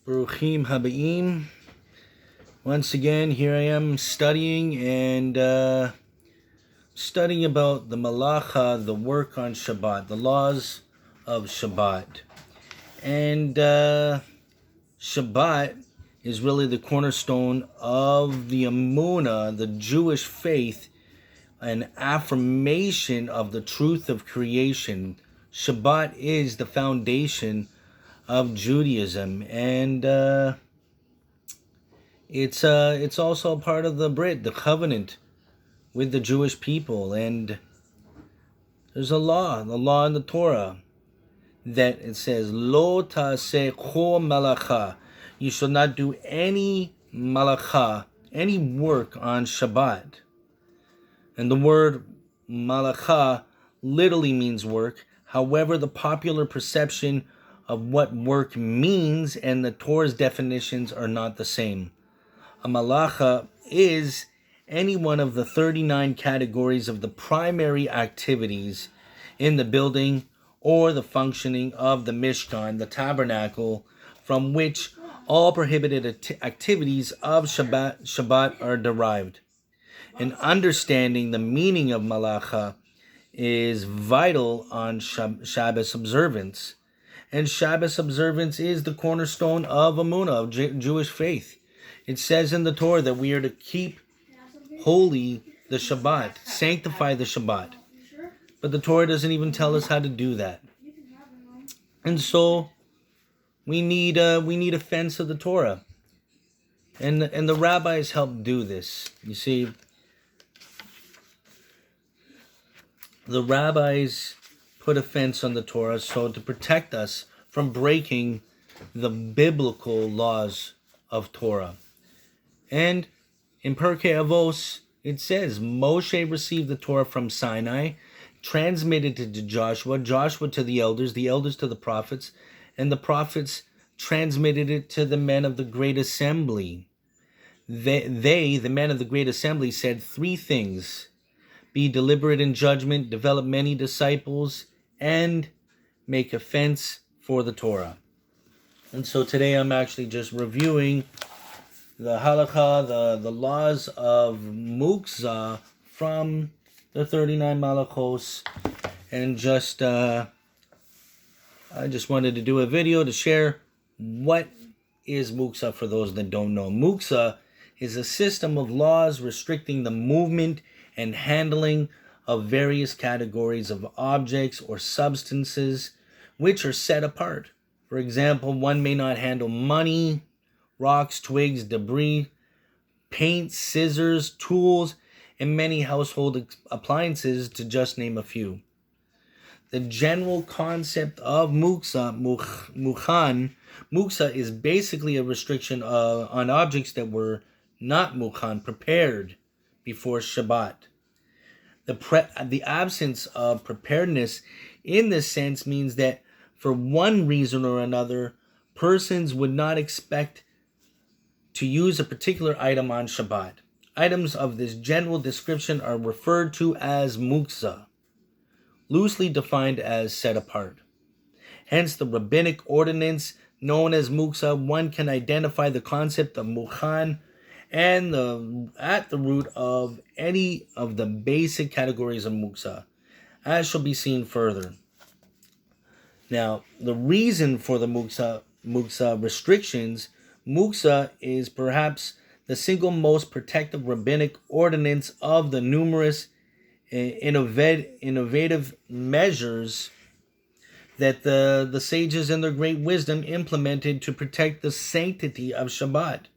Baruchim Habaim. Once again, here I am studying studying about the Halacha, the work on Shabbat, the laws of Shabbat. And Shabbat is really the cornerstone of the Emunah, the Jewish faith, an affirmation of the truth of creation. Shabbat is the foundation of Judaism, and it's also a part of the Brit, the covenant with the Jewish people. And there's the law in the Torah, that it says, Lo ta'aseh kol malacha. You shall not do any malacha, any work on Shabbat. And the word malacha literally means work. However, the popular perception of what work means and the Torah's definitions are not the same. A malacha is any one of the 39 categories of the primary activities in the building or the functioning of the Mishkan, the tabernacle, from which all prohibited activities of Shabbat are derived. And understanding the meaning of malacha is vital on Shabbos observance. And Shabbos observance is the cornerstone of Emunah, of Jewish faith. It says in the Torah that we are to keep holy the Shabbat, sanctify the Shabbat. But the Torah doesn't even tell us how to do that. And so we need a fence of the Torah. And the rabbis help do this. You see, the rabbis put a fence on the Torah so to protect us from breaking the biblical laws of Torah. And in Pirkei Avos, it says, Moshe received the Torah from Sinai, transmitted it to Joshua, Joshua to the elders to the prophets, and the prophets transmitted it to the men of the great assembly. They, the men of the great assembly, said three things: be deliberate in judgment, develop many disciples, and make a fence for the Torah. And so today I'm actually just reviewing the Halacha, the laws of Muktza from the 39 Malachos, and I just wanted to do a video to share what is Muktza for those that don't know. Muktza is a system of laws restricting the movement and handling of various categories of objects or substances which are set apart. For example, one may not handle money, rocks, twigs, debris, paint, scissors, tools, and many household appliances, to just name a few. The general concept of Muktza, Muktza is basically a restriction on objects that were not mukhan, prepared before Shabbat. The absence of preparedness in this sense means that for one reason or another, persons would not expect to use a particular item on Shabbat. Items of this general description are referred to as Muktza, loosely defined as set apart. Hence, the rabbinic ordinance known as Muktza, one can identify the concept of mukhan and at the root of any of the basic categories of Muktza, as shall be seen further. Now, the reason for the Muktza restrictions, Muktza is perhaps the single most protective rabbinic ordinance of the numerous innovative measures that the sages in their great wisdom implemented to protect the sanctity of Shabbat.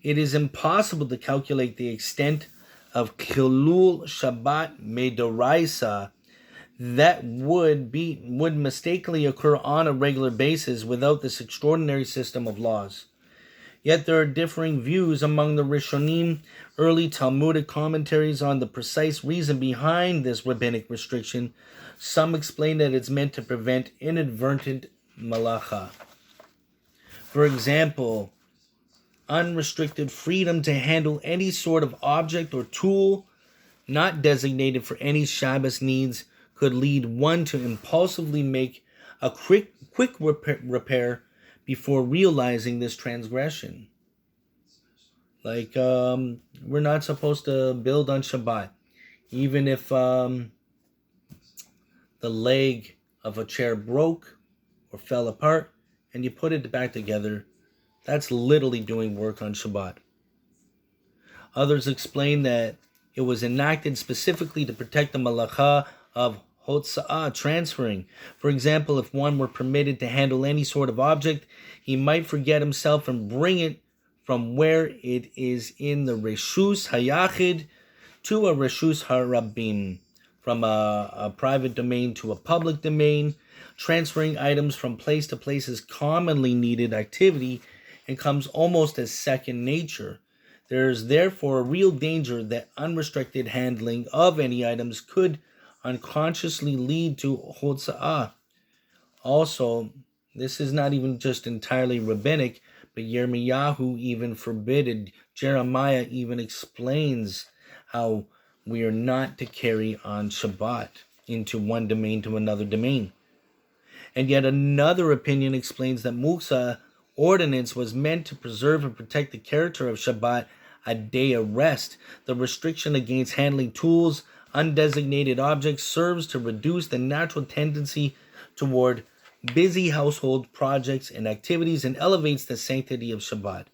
It is impossible to calculate the extent of Chilul Shabbat Medoraisa that would mistakenly occur on a regular basis without this extraordinary system of laws. Yet there are differing views among the Rishonim, early Talmudic commentaries, on the precise reason behind this rabbinic restriction. Some explain that it's meant to prevent inadvertent malacha. For example, unrestricted freedom to handle any sort of object or tool not designated for any Shabbos needs could lead one to impulsively make a quick repair before realizing this transgression. Like, we're not supposed to build on Shabbat. Even if the leg of a chair broke or fell apart and you put it back together, that's literally doing work on Shabbat. Others explain that it was enacted specifically to protect the Halacha of Hotza'ah, transferring. For example, if one were permitted to handle any sort of object, he might forget himself and bring it from where it is in the Reshus Hayachid to a Reshus Harabim, from a private domain to a public domain. Transferring items from place to place is commonly needed activity and comes almost as second nature. There is therefore a real danger that unrestricted handling of any items could unconsciously lead to Hotza'ah. Also, this is not even just entirely rabbinic, but Yirmiyahu even forbid. Jeremiah even explains how we are not to carry on Shabbat into one domain to another domain. And yet another opinion explains that Muktza ordinance was meant to preserve and protect the character of Shabbat, a day of rest. The restriction against handling tools, undesignated objects, serves to reduce the natural tendency toward busy household projects and activities and elevates the sanctity of Shabbat.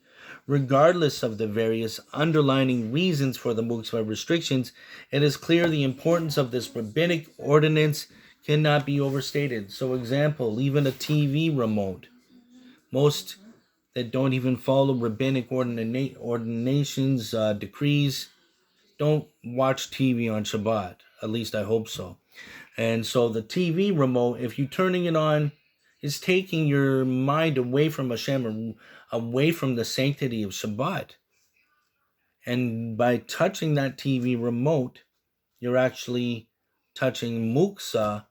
Regardless of the various underlying reasons for the Muktza restrictions, it is clear the importance of this rabbinic ordinance cannot be overstated. So, example, even a TV remote. Most that don't even follow rabbinic ordinations, decrees, don't watch TV on Shabbat. At least I hope so. And so the TV remote, if you're turning it on, is taking your mind away from Hashem, away from the sanctity of Shabbat. And by touching that TV remote, you're actually touching Muktza,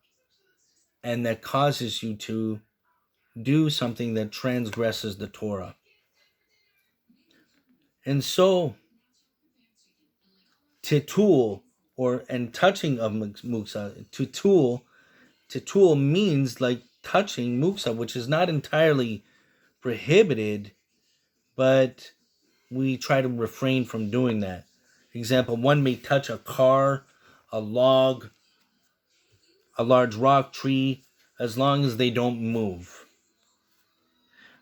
and that causes you to do something that transgresses the Torah. And so, titul, and touching of Muktza, titul means like touching Muktza, which is not entirely prohibited, but we try to refrain from doing that. Example, one may touch a car, a log, a large rock, tree, as long as they don't move.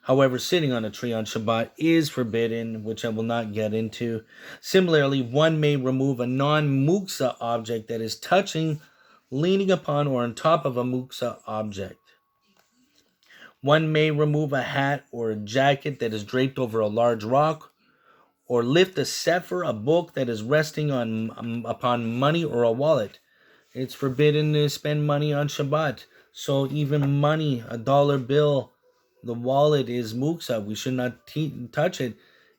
However, sitting on a tree on Shabbat is forbidden, which I will not get into. Similarly, one may remove a non-Muktza object that is touching, leaning upon, or on top of a Muktza object. One may remove a hat or a jacket that is draped over a large rock, or lift a sefer, a book that is resting upon money or a wallet. It's forbidden to spend money on Shabbat. So even money, a dollar bill, the wallet is Muktza. We should not touch it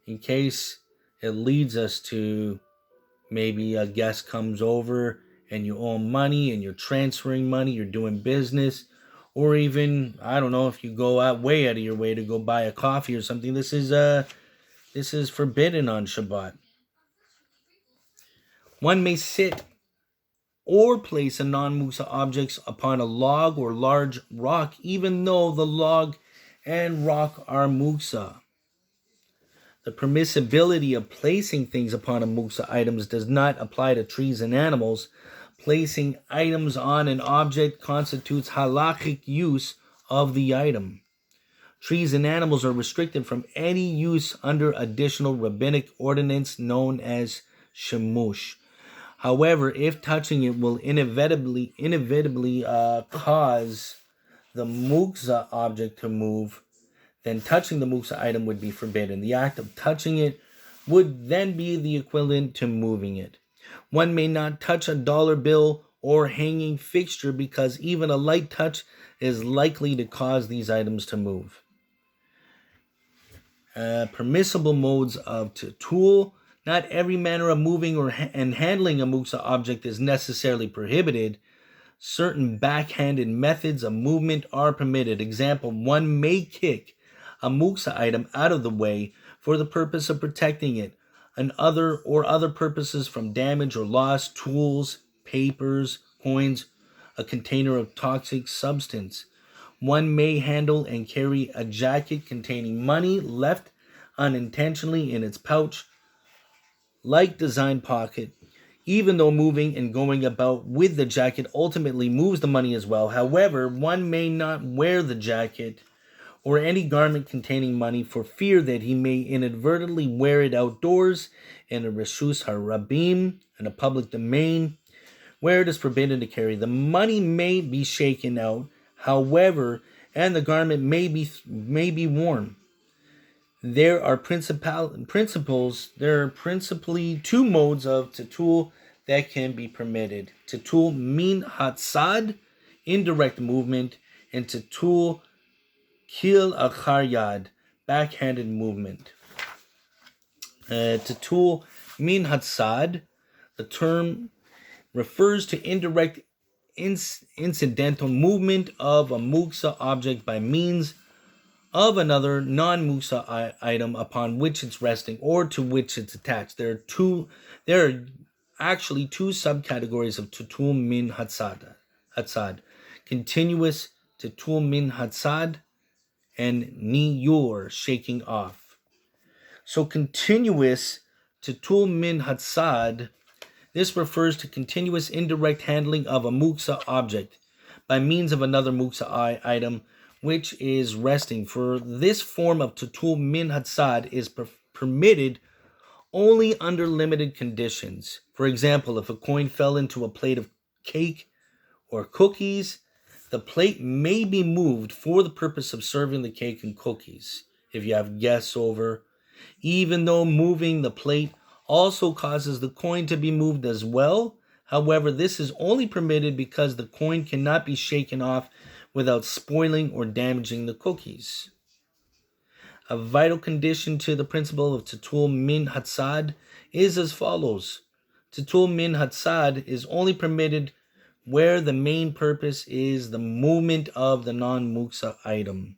in case it leads us to maybe a guest comes over and you owe money and you're transferring money, you're doing business, or even, I don't know, if you go way out of your way to go buy a coffee or something. This is forbidden on Shabbat. One may sit or place a non-Muktza objects upon a log or large rock, even though the log and rock are Muktza. The permissibility of placing things upon a Muktza items does not apply to trees and animals. Placing items on an object constitutes halachic use of the item. Trees and animals are restricted from any use under additional rabbinic ordinance known as shemush. However, if touching it will inevitably cause the Muktza object to move, then touching the Muktza item would be forbidden. The act of touching it would then be the equivalent to moving it. One may not touch a dollar bill or hanging fixture because even a light touch is likely to cause these items to move. Permissible modes of tool. Not every manner of moving and handling a Muktza object is necessarily prohibited. Certain backhanded methods of movement are permitted. Example, one may kick a Muktza item out of the way for the purpose of protecting it, and other purposes from damage or loss, tools, papers, coins, a container of toxic substance. One may handle and carry a jacket containing money left unintentionally in its pouch, like design pocket, even though moving and going about with the jacket ultimately moves the money as well. However, one may not wear the jacket or any garment containing money for fear that he may inadvertently wear it outdoors in a reshus harabim, in a public domain, where it is forbidden to carry. The money may be shaken out, however, and the garment may be worn. There are principally two modes of tatul that can be permitted. Tatul min hatzad, indirect movement, and tatul kil achar yad, backhanded movement. Tatul min hatzad, the term refers to indirect incidental movement of a muktza object by means of another non-muktza item upon which it's resting or to which it's attached. There are actually two subcategories of tatul min hatzad. Continuous tatul min hatzad and niyur, shaking off. So continuous tatul min hatzad, this refers to continuous indirect handling of a muktza object by means of another muktza item which is resting. For this form of tatul min hatzad is permitted only under limited conditions. For example, if a coin fell into a plate of cake or cookies, the plate may be moved for the purpose of serving the cake and cookies if you have guests over, even though moving the plate also causes the coin to be moved as well. However, this is only permitted because the coin cannot be shaken off without spoiling or damaging the cookies. A vital condition to the principle of tatul min hatzad is as follows. Tatul min hatzad is only permitted where the main purpose is the movement of the non-muktza item.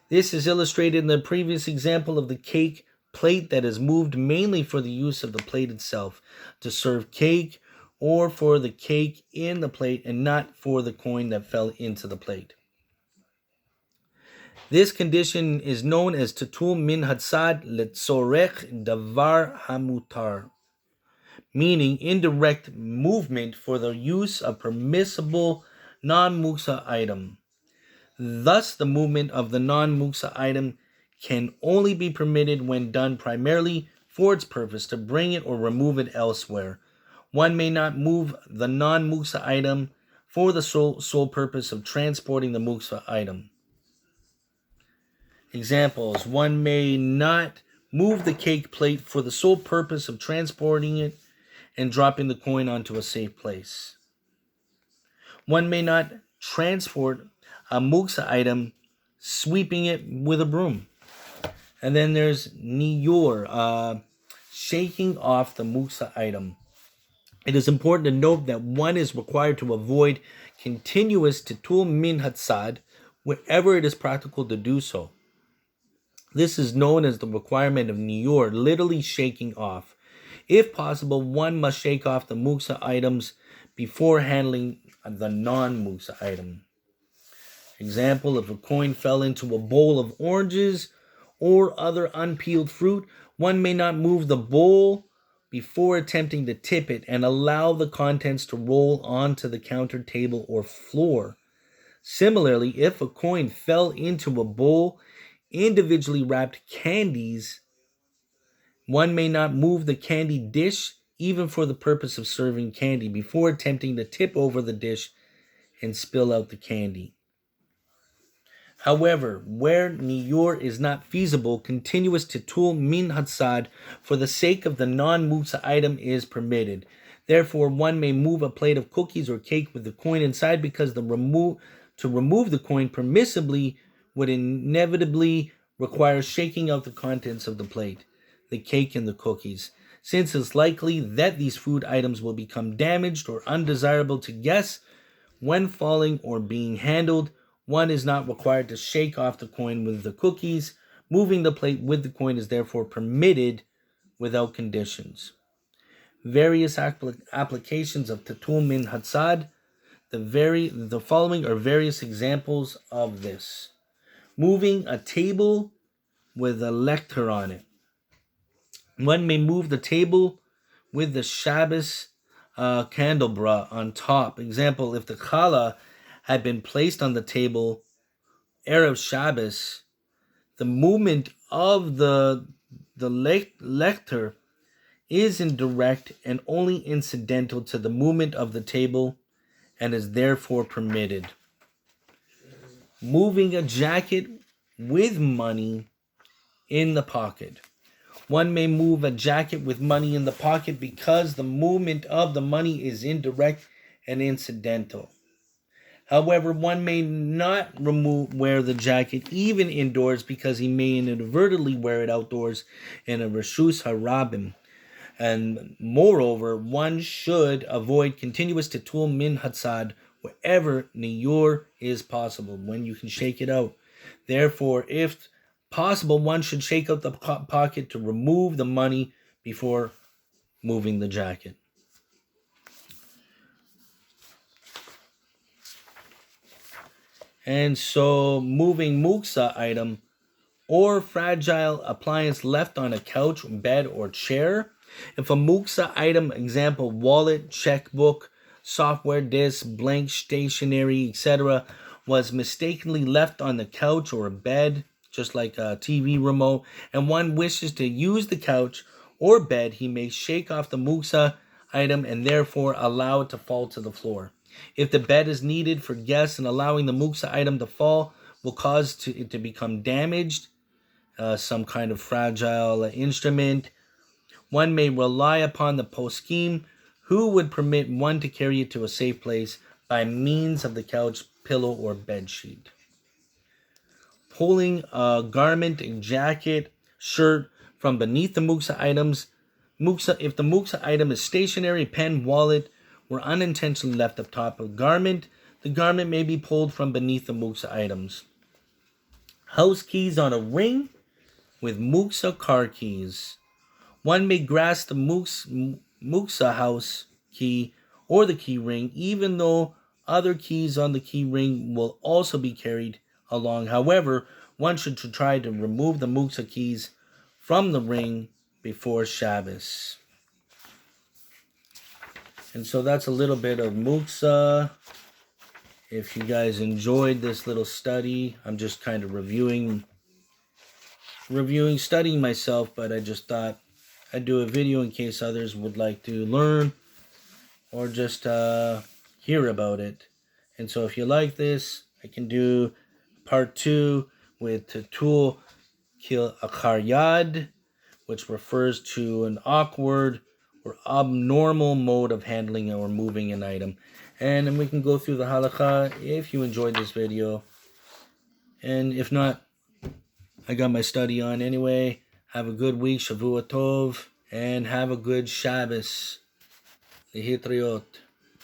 This is illustrated in the previous example of the cake plate that is moved mainly for the use of the plate itself, to serve cake, or for the cake in the plate and not for the coin that fell into the plate. This condition is known as tatul min hatzad letzorech davar hamutar, meaning indirect movement for the use of permissible non-muktza item. Thus, the movement of the non-muktza item can only be permitted when done primarily for its purpose, to bring it or remove it elsewhere. One may not move the non-muktza item for the sole purpose of transporting the muktza item. Examples: one may not move the cake plate for the sole purpose of transporting it and dropping the coin onto a safe place. One may not transport a muktza item sweeping it with a broom. And then there's niyur, shaking off the muktza item. It is important to note that one is required to avoid continuous tatul min hatzad wherever it is practical to do so. This is known as the requirement of niyur, literally shaking off. If possible, one must shake off the muktza items before handling the non-muktza item. Example: if a coin fell into a bowl of oranges or other unpeeled fruit, one may not move the bowl before attempting to tip it and allow the contents to roll onto the counter table or floor. Similarly, if a coin fell into a bowl individually wrapped candies, one may not move the candy dish even for the purpose of serving candy before attempting to tip over the dish and spill out the candy. However, where niyur is not feasible, continuous tatul min hatzad for the sake of the non-muktza item is permitted. Therefore, one may move a plate of cookies or cake with the coin inside because to remove the coin permissibly would inevitably require shaking out the contents of the plate, the cake, and the cookies. Since it's likely that these food items will become damaged or undesirable to guests when falling or being handled, one is not required to shake off the coin with the cookies. Moving the plate with the coin is therefore permitted without conditions. Various applications of tatul min hatzad. The following are various examples of this. Moving a table with a lector on it. One may move the table with the Shabbos candelabra on top. Example, if the challah had been placed on the table Erev Shabbos, the movement of the lector is indirect and only incidental to the movement of the table and is therefore permitted. Moving a jacket with money in the pocket. One may move a jacket with money in the pocket because the movement of the money is indirect and incidental. However, one may not wear the jacket even indoors because he may inadvertently wear it outdoors in a Reshus Harabim. And moreover, one should avoid continuous tetul min hatzad wherever niyur is possible, when you can shake it out. Therefore, if possible, one should shake out the pocket to remove the money before moving the jacket. And so, moving Muktza item or fragile appliance left on a couch, bed, or chair. If a Muktza item, example, wallet, checkbook, software disk, blank stationery, etc., was mistakenly left on the couch or a bed, just like a TV remote, and one wishes to use the couch or bed, he may shake off the Muktza item and therefore allow it to fall to the floor. If the bed is needed for guests and allowing the Muktza item to fall will cause it to become damaged, some kind of fragile instrument, one may rely upon the poskim who would permit one to carry it to a safe place by means of the couch, pillow, or bed sheet. Pulling a garment, a jacket, shirt from beneath the Muktza items. If the Muktza item is stationary, pen, wallet, were unintentionally left up top of the garment may be pulled from beneath the Muktza items. House keys on a ring with Muktza car keys. One may grasp the Muktza house key or the key ring, even though other keys on the key ring will also be carried along. However, one should try to remove the Muktza keys from the ring before Shabbos. And so that's a little bit of Muktza. If you guys enjoyed this little study, I'm just kind of studying myself, but I just thought I'd do a video in case others would like to learn or just hear about it. And so if you like this, I can do part 2 with Tetul Kil Akar Yad, which refers to an awkward or abnormal mode of handling or moving an item. And then we can go through the Halacha if you enjoyed this video. And if not, I got my study on anyway. Have a good week, Shavua Tov, and have a good Shabbos. Lihitriot.